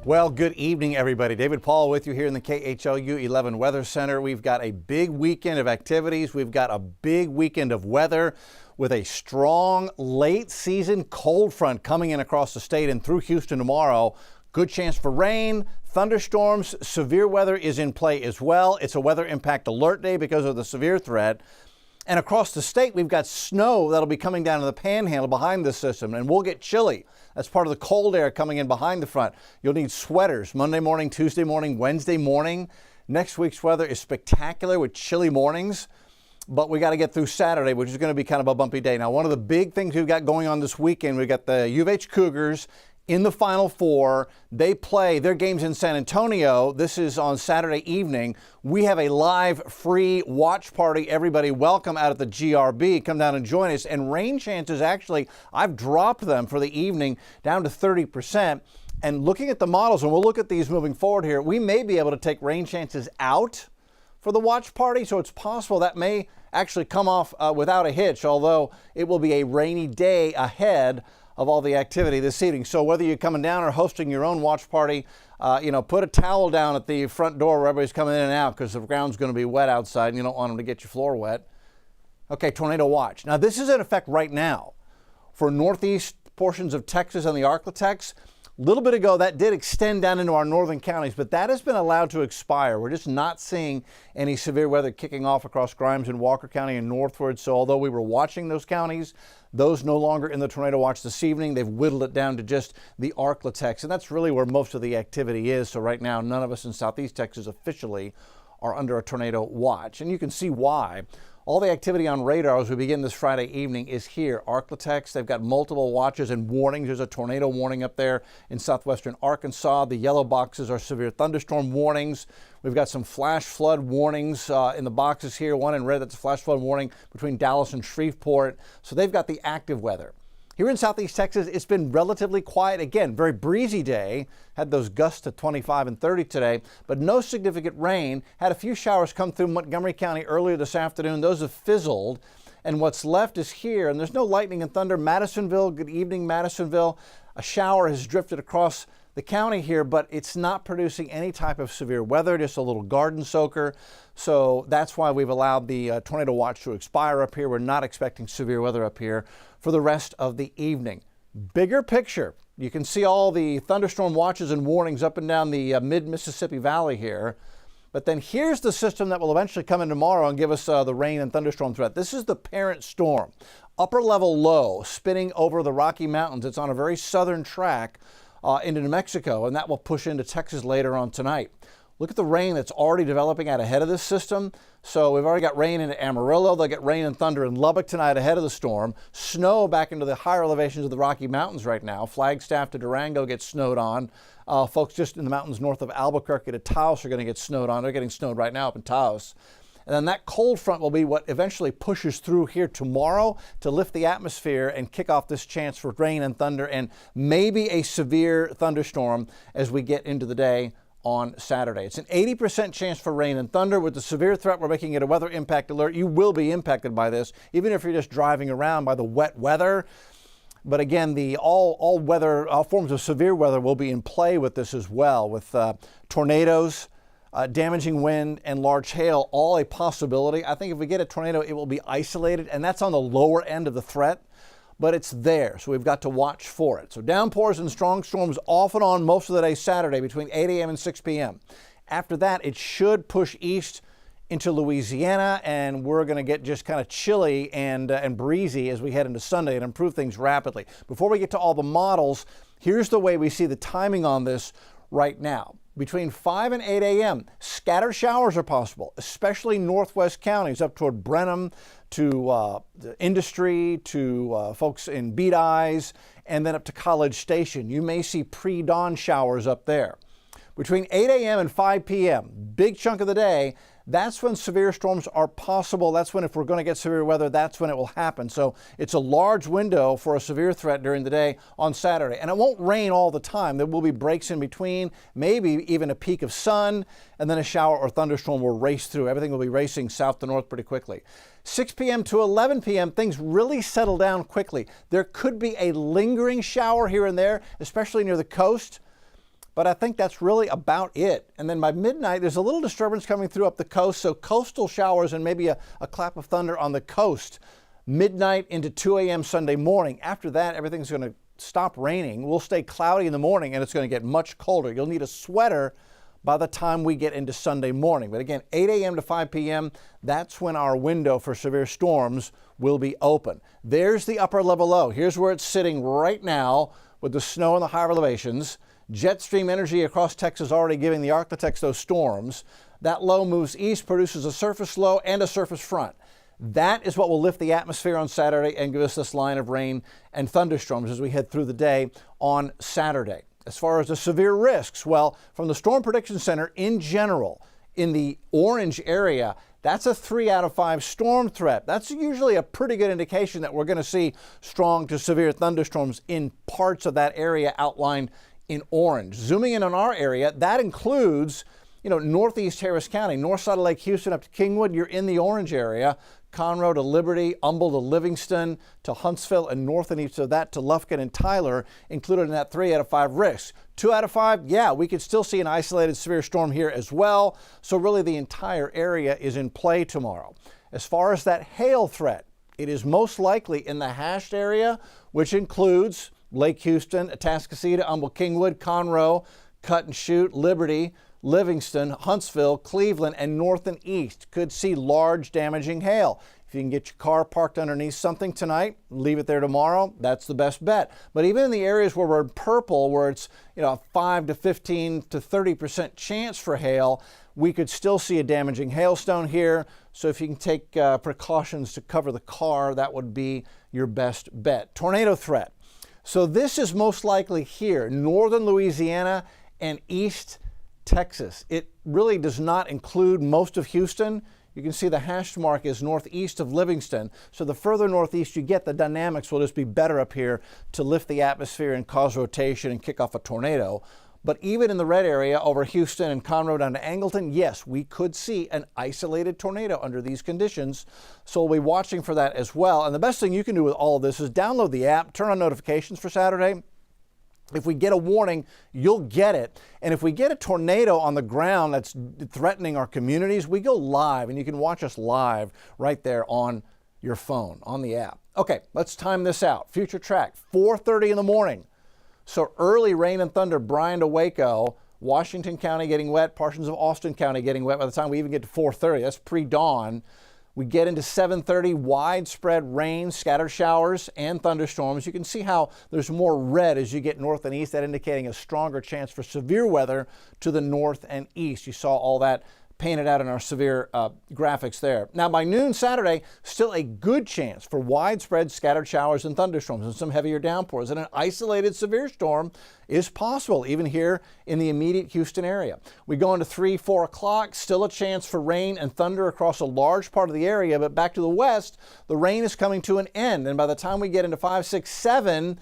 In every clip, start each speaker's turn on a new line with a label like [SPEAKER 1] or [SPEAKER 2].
[SPEAKER 1] Well, good evening, everybody. David Paul with you here in the KHOU 11 Weather Center. We've got a big weekend of activities. We've got a big weekend of weather with a strong late season cold front coming in across the state and through Houston tomorrow. Good chance for rain, thunderstorms, severe weather is in play as well. It's a weather impact alert day because of the severe threat. And across the state, we've got snow that'll be coming down to the panhandle behind this system, and we'll get chilly. That's part of the cold air coming in behind the front. You'll need sweaters Monday morning, Tuesday morning, Wednesday morning. Next week's weather is spectacular with chilly mornings, but we got to get through Saturday, which is going to be kind of a bumpy day. Now, one of the big things we've got going on this weekend, we've got the U of H Cougars in the Final Four. They play their games in San Antonio. This is on Saturday evening. We have a live free watch party. Everybody welcome out at the GRB. Come down and join us. And rain chances, actually, I've dropped them for the evening down to 30%. And looking at the models, and we'll look at these moving forward here, we may be able to take rain chances out for the watch party. So it's possible that may actually come off without a hitch, although it will be a rainy day ahead of all the activity this evening. So whether you're coming down or hosting your own watch party, put a towel down at the front door where everybody's coming in and out because the ground's going to be wet outside and you don't want them to get your floor wet. Okay, tornado watch. Now this is in effect right now for northeast portions of Texas and the Arklatex. A little bit ago, that did extend down into our northern counties, but that has been allowed to expire. We're just not seeing any severe weather kicking off across Grimes and Walker County and northward. So although we were watching those counties, those no longer in the tornado watch this evening. They've whittled it down to just the Arklatex, and that's really where most of the activity is. So right now, none of us in southeast Texas officially are under a tornado watch, and you can see why. All the activity on radar as we begin this Friday evening is here. Arklatex, they've got multiple watches and warnings. There's a tornado warning up there in southwestern Arkansas. The yellow boxes are severe thunderstorm warnings. We've got some flash flood warnings in the boxes here. One in red, that's a flash flood warning between Dallas and Shreveport. So they've got the active weather. Here in southeast Texas, it's been relatively quiet. Again, very breezy day. Had those gusts to 25 and 30 today, but no significant rain. Had a few showers come through Montgomery County earlier this afternoon. Those have fizzled. And what's left is here, and there's no lightning and thunder. Madisonville, good evening, Madisonville. A shower has drifted across the county here, but it's not producing any type of severe weather, just a little garden soaker. So that's why we've allowed the tornado watch to expire up here. We're not expecting severe weather up here for the rest of the evening. Bigger picture, you can see all the thunderstorm watches and warnings up and down the mid-Mississippi Valley here. But then here's the system that will eventually come in tomorrow and give us the rain and thunderstorm threat. This is the parent storm. Upper level low spinning over the Rocky Mountains. It's on a very southern track into New Mexico, and that will push into Texas later on tonight. Look at the rain that's already developing out ahead of this system. So we've already got rain in Amarillo. They'll get rain and thunder in Lubbock tonight ahead of the storm. Snow back into the higher elevations of the Rocky Mountains right now. Flagstaff to Durango gets snowed on. Folks just in the mountains north of Albuquerque to Taos are going to get snowed on. They're getting snowed right now up in Taos. And then that cold front will be what eventually pushes through here tomorrow to lift the atmosphere and kick off this chance for rain and thunder and maybe a severe thunderstorm as we get into the day on Saturday. It's an 80% chance for rain and thunder. With the severe threat, we're making it a weather impact alert. You will be impacted by this, even if you're just driving around by the wet weather. But again, the all forms of severe weather will be in play with this as well, with tornadoes, damaging wind, and large hail, all a possibility. I think if we get a tornado, it will be isolated, and that's on the lower end of the threat, but it's there, so we've got to watch for it. So downpours and strong storms off and on most of the day Saturday between 8 a.m. and 6 p.m. After that, it should push east into Louisiana, and we're going to get just kind of chilly and breezy as we head into Sunday and improve things rapidly. Before we get to all the models, here's the way we see the timing on this right now. Between 5 and 8 a.m., scattered showers are possible, especially northwest counties up toward Brenham to the Industry, to folks in Beat Eyes, and then up to College Station. You may see pre-dawn showers up there. Between 8 a.m. and 5 p.m., big chunk of the day, that's when severe storms are possible. That's when, if we're going to get severe weather, that's when it will happen. So it's a large window for a severe threat during the day on Saturday. And it won't rain all the time. There will be breaks in between, maybe even a peak of sun, and then a shower or thunderstorm will race through. Everything will be racing south to north pretty quickly. 6 p.m. to 11 p.m., things really settle down quickly. There could be a lingering shower here and there, especially near the coast. but I think that's really about it. And then by midnight, there's a little disturbance coming through up the coast, so coastal showers and maybe a clap of thunder on the coast. Midnight into 2 a.m. Sunday morning. After that, everything's going to stop raining. We'll stay cloudy in the morning, and it's going to get much colder. You'll need a sweater by the time we get into Sunday morning. But again, 8 a.m. to 5 p.m., that's when our window for severe storms will be open. There's the upper level low. Here's where it's sitting right now with the snow and the higher elevations. Jet stream energy across Texas already giving the Arctic those storms. That low moves east, produces a surface low and a surface front. That is what will lift the atmosphere on Saturday and give us this line of rain and thunderstorms as we head through the day on Saturday. As far as the severe risks, well, from the Storm Prediction Center in general, in the orange area, that's a 3 out of 5 storm threat. That's usually a pretty good indication that we're going to see strong to severe thunderstorms in parts of that area outlined in orange. Zooming in on our area, that includes, northeast Harris County, north side of Lake Houston up to Kingwood, you're in the orange area. Conroe to Liberty, Humble to Livingston, to Huntsville, and north and east of that to Lufkin and Tyler, included in that 3 out of 5 risks. 2 out of 5, yeah, we could still see an isolated severe storm here as well. So really the entire area is in play tomorrow. As far as that hail threat, it is most likely in the hashed area, which includes Lake Houston, Atascocita, Humble, Kingwood, Conroe, Cut and Shoot, Liberty, Livingston, Huntsville, Cleveland, and north and east could see large damaging hail. If you can get your car parked underneath something tonight, leave it there tomorrow, that's the best bet. But even in the areas where we're in purple, where it's a 5 to 15 to 30% chance for hail, we could still see a damaging hailstone here. So if you can take precautions to cover the car, that would be your best bet. Tornado threat. So this is most likely here, northern Louisiana and east Texas. It really does not include most of Houston. You can see the hash mark is northeast of Livingston. So the further northeast you get, the dynamics will just be better up here to lift the atmosphere and cause rotation and kick off a tornado. But even in the red area over Houston and Conroe down to Angleton, yes, we could see an isolated tornado under these conditions. So we'll be watching for that as well. And the best thing you can do with all of this is download the app, turn on notifications for Saturday. If we get a warning, you'll get it. And if we get a tornado on the ground that's threatening our communities, we go live, and you can watch us live right there on your phone, on the app. Okay, let's time this out. Future track, 4:30 in the morning. So early rain and thunder, Bryan to Waco, Washington County getting wet, portions of Austin County getting wet by the time we even get to 4:30. That's pre-dawn. We get into 7:30, widespread rain, scattered showers, and thunderstorms. You can see how there's more red as you get north and east, that indicating a stronger chance for severe weather to the north and east. You saw all that painted out in our severe graphics there. Now by noon Saturday, still a good chance for widespread scattered showers and thunderstorms and some heavier downpours. And an isolated severe storm is possible even here in the immediate Houston area. We go into 3, 4 o'clock, still a chance for rain and thunder across a large part of the area, but back to the west, the rain is coming to an end. And by the time we get into 5, 6, 7,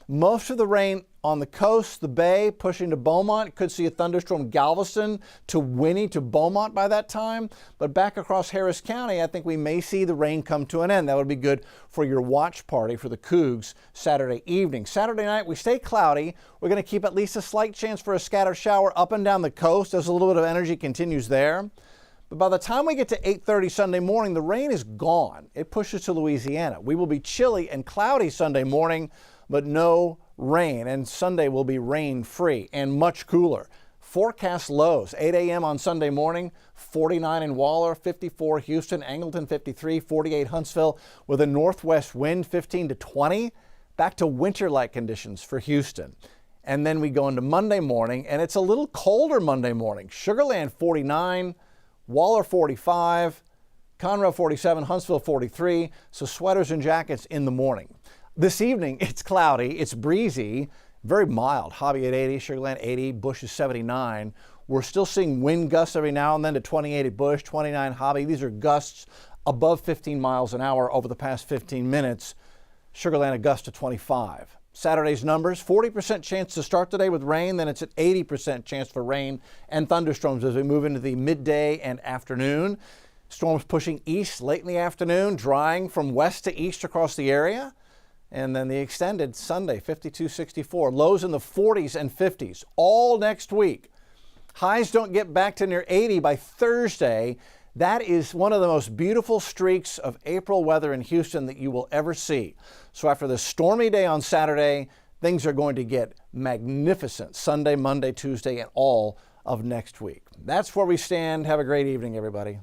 [SPEAKER 1] most of the rain on the coast, the bay, pushing to Beaumont. Could see a thunderstorm Galveston to Winnie to Beaumont by that time. But back across Harris County, I think we may see the rain come to an end. That would be good for your watch party for the KHOUs Saturday evening. Saturday night, we stay cloudy. We're going to keep at least a slight chance for a scattered shower up and down the coast as a little bit of energy continues there. But by the time we get to 8:30 Sunday morning, the rain is gone. It pushes to Louisiana. We will be chilly and cloudy Sunday morning, but no rain. And Sunday will be rain-free and much cooler. Forecast lows, 8 a.m. on Sunday morning, 49 in Waller, 54 Houston, Angleton 53, 48 Huntsville, with a northwest wind 15 to 20. Back to winter-like conditions for Houston. And then we go into Monday morning, and it's a little colder Monday morning. Sugar Land 49, Waller 45, Conroe 47, Huntsville 43, so sweaters and jackets in the morning. This evening, it's cloudy, it's breezy, very mild. Hobby at 80, Sugar Land 80, Bush is 79. We're still seeing wind gusts every now and then to 28 at Bush, 29 Hobby. These are gusts above 15 miles an hour over the past 15 minutes. Sugar Land a gust to 25. Saturday's numbers, 40% chance to start the day with rain, then it's an 80% chance for rain and thunderstorms as we move into the midday and afternoon. Storms pushing east late in the afternoon, drying from west to east across the area. And then the extended Sunday, 52, 64. Lows in the 40s and 50s all next week. Highs don't get back to near 80 by Thursday. That is one of the most beautiful streaks of April weather in Houston that you will ever see. So after the stormy day on Saturday, things are going to get magnificent Sunday, Monday, Tuesday, and all of next week. That's where we stand. Have a great evening, everybody.